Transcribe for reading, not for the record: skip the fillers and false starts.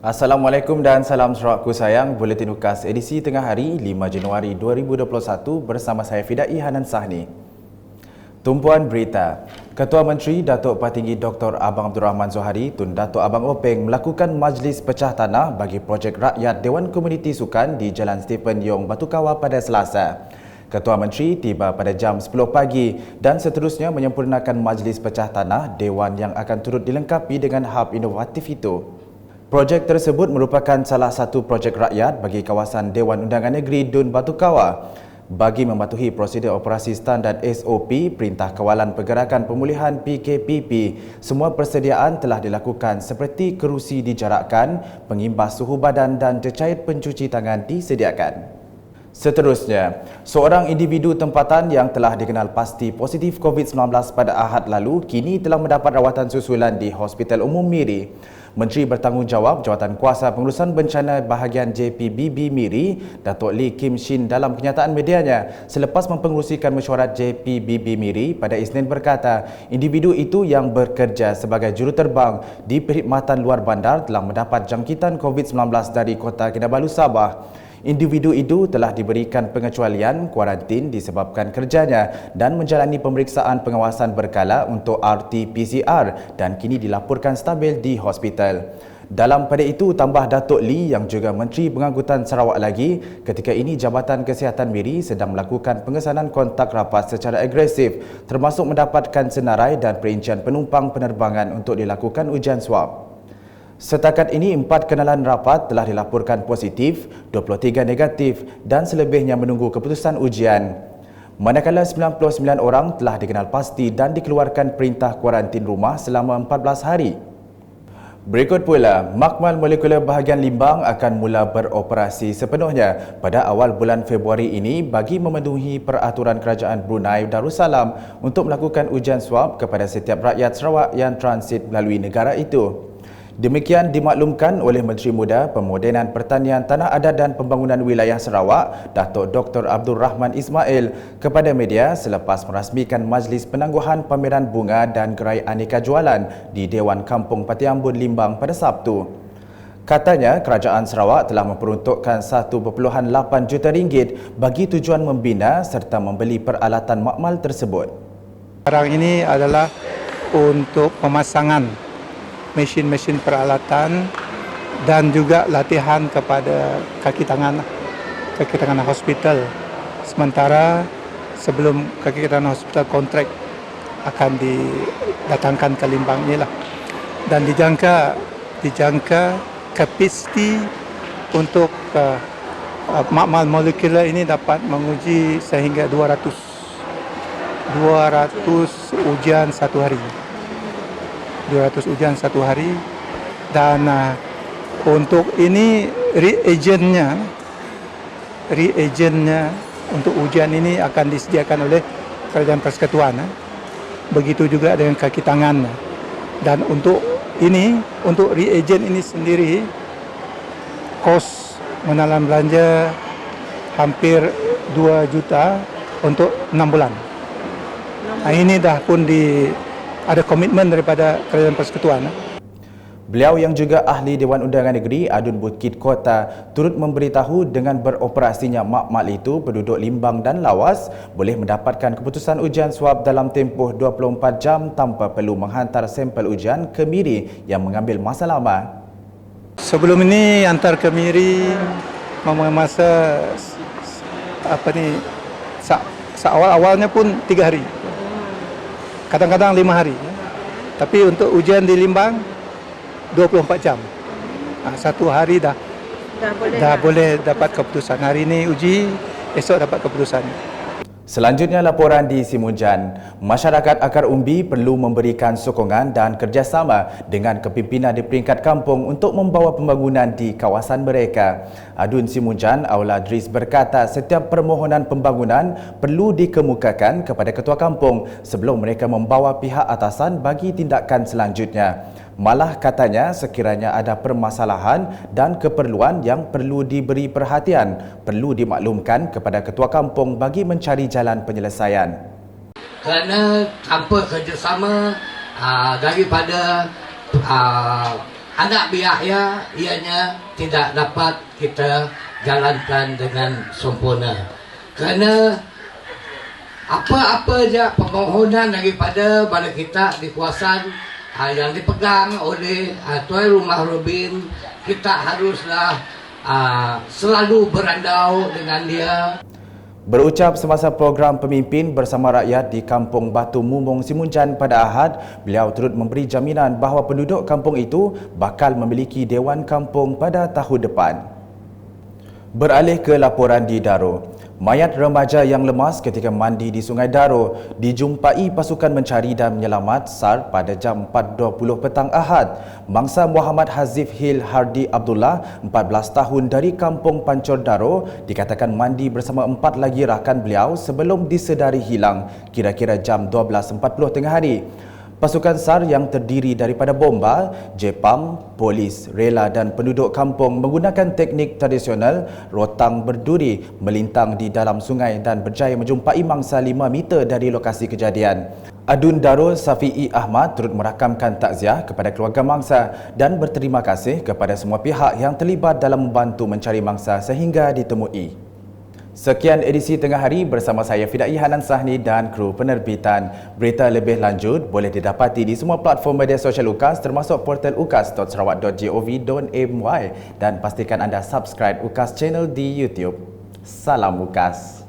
Assalamualaikum dan salam Sarawakku sayang. Buletin UKAS edisi tengah hari 5 Januari 2021 bersama saya Fidai Hanan Sahni. Tumpuan berita. Ketua Menteri Datuk Patinggi Dr. Abang Abdul Rahman Zohari Tun Datuk Abang Openg melakukan majlis pecah tanah bagi projek rakyat Dewan Komuniti Sukan di Jalan Stephen Yong, Batu Kawah pada Selasa. Ketua Menteri tiba pada jam 10 pagi dan seterusnya menyempurnakan majlis pecah tanah Dewan yang akan turut dilengkapi dengan hub inovatif itu. Projek tersebut merupakan salah satu projek rakyat bagi kawasan Dewan Undangan Negeri Dun Batu Kawah. Bagi mematuhi prosedur operasi standard SOP Perintah Kawalan Pergerakan Pemulihan PKPP, semua persediaan telah dilakukan seperti kerusi dijarakkan, pengimbas suhu badan dan cecair pencuci tangan disediakan. Seterusnya, seorang individu tempatan yang telah dikenal pasti positif COVID-19 pada Ahad lalu kini telah mendapat rawatan susulan di Hospital Umum Miri. Menteri Bertanggungjawab Jawatankuasa Pengurusan Bencana Bahagian JPBB Miri, Datuk Lee Kim Shin dalam kenyataan medianya selepas mempengerusikan mesyuarat JPBB Miri pada Isnin berkata, individu itu yang bekerja sebagai juruterbang di perkhidmatan luar bandar telah mendapat jangkitan COVID-19 dari Kota Kinabalu, Sabah. Individu itu telah diberikan pengecualian kuarantin disebabkan kerjanya dan menjalani pemeriksaan pengawasan berkala untuk RT-PCR dan kini dilaporkan stabil di hospital. Dalam pada itu, tambah Datuk Lee yang juga Menteri Pengangkutan Sarawak lagi, ketika ini Jabatan Kesihatan Miri sedang melakukan pengesanan kontak rapat secara agresif termasuk mendapatkan senarai dan perincian penumpang penerbangan untuk dilakukan ujian swab. Setakat ini, 4 kenalan rapat telah dilaporkan positif, 23 negatif dan selebihnya menunggu keputusan ujian. Manakala 99 orang telah dikenal pasti dan dikeluarkan perintah kuarantin rumah selama 14 hari. Berikut pula, makmal molekular bahagian limbang akan mula beroperasi sepenuhnya pada awal bulan Februari ini bagi memenuhi peraturan Kerajaan Brunei Darussalam untuk melakukan ujian swab kepada setiap rakyat Sarawak yang transit melalui negara itu. Demikian dimaklumkan oleh Menteri Muda, Pemodenan Pertanian Tanah Adat dan Pembangunan Wilayah Sarawak, Datuk Dr. Abdul Rahman Ismail kepada media selepas merasmikan Majlis Penangguhan Pameran Bunga dan Gerai Aneka Jualan di Dewan Kampung Patiambun Limbang pada Sabtu. Katanya, Kerajaan Sarawak telah memperuntukkan 1.8 juta ringgit bagi tujuan membina serta membeli peralatan makmal tersebut. Sekarang ini adalah untuk pemasangan mesin-mesin peralatan dan juga latihan kepada kaki tangan hospital. Sementara sebelum kaki tangan hospital kontrak akan didatangkan ke Limbang inilah. Dan dijangka kapasiti untuk makmal molekular ini dapat menguji sehingga 200 ujian satu hari. 200 ujian satu hari dan untuk ini reagentnya untuk ujian ini akan disediakan oleh Kerajaan Persekutuan. Begitu juga dengan kaki tangan. Dan untuk reagent ini sendiri kos menalan belanja hampir 2 juta untuk 6 bulan. Ini dah pun ada komitmen daripada Kerajaan Persekutuan. Beliau yang juga ahli Dewan Undangan Negeri Adun Bukit Kota turut memberitahu dengan beroperasinya makmal itu, penduduk Limbang dan Lawas boleh mendapatkan keputusan ujian swab dalam tempoh 24 jam tanpa perlu menghantar sampel ujian ke Miri yang mengambil masa lama. Sebelum ini hantar ke Miri masa awal-awalnya pun 3 hari. Kadang-kadang 5 hari. Tapi untuk ujian di Limbang 24 jam. 1 hari dah boleh dapat keputusan. Hari ini uji, esok dapat keputusan. Selanjutnya laporan di Simunjan. Masyarakat Akar Umbi perlu memberikan sokongan dan kerjasama dengan kepimpinan di peringkat kampung untuk membawa pembangunan di kawasan mereka. Adun Simunjan, Aula Dris berkata setiap permohonan pembangunan perlu dikemukakan kepada ketua kampung sebelum mereka membawa pihak atasan bagi tindakan selanjutnya. Malah katanya sekiranya ada permasalahan dan keperluan yang perlu diberi perhatian, perlu dimaklumkan kepada ketua kampung bagi mencari jalan penyelesaian. Kerana tanpa kerjasama daripada anak biaya ianya tidak dapat kita jalankan dengan sempurna. Kerana apa-apa je permohonan daripada bala kita di kawasan yang dipegang oleh Tuan Rumah Robin, kita haruslah selalu berandau dengan dia. Berucap semasa program pemimpin bersama rakyat di Kampung Batu Mumung Simunjan pada Ahad, beliau turut memberi jaminan bahawa penduduk kampung itu bakal memiliki Dewan Kampung pada tahun depan. Beralih ke laporan di Daro. Mayat remaja yang lemas ketika mandi di Sungai Daro dijumpai pasukan mencari dan menyelamat SAR pada jam 4.20 petang Ahad. Mangsa Muhammad Hazif Hil Hardi Abdullah, 14 tahun dari Kampung Pancor Daro, dikatakan mandi bersama 4 lagi rakan beliau sebelum disedari hilang kira-kira jam 12.40 tengah hari. Pasukan SAR yang terdiri daripada bomba, Jepam, polis, rela dan penduduk kampung menggunakan teknik tradisional rotang berduri melintang di dalam sungai dan berjaya menjumpai mangsa 5 meter dari lokasi kejadian. Adun Darul Safi'i Ahmad turut merakamkan takziah kepada keluarga mangsa dan berterima kasih kepada semua pihak yang terlibat dalam membantu mencari mangsa sehingga ditemui. Sekian edisi Tengah Hari bersama saya Fidai Hanan Sahni dan kru penerbitan. Berita lebih lanjut boleh didapati di semua platform media sosial UKAS termasuk portal ukas.sarawak.gov.my dan pastikan anda subscribe UKAS channel di YouTube. Salam UKAS.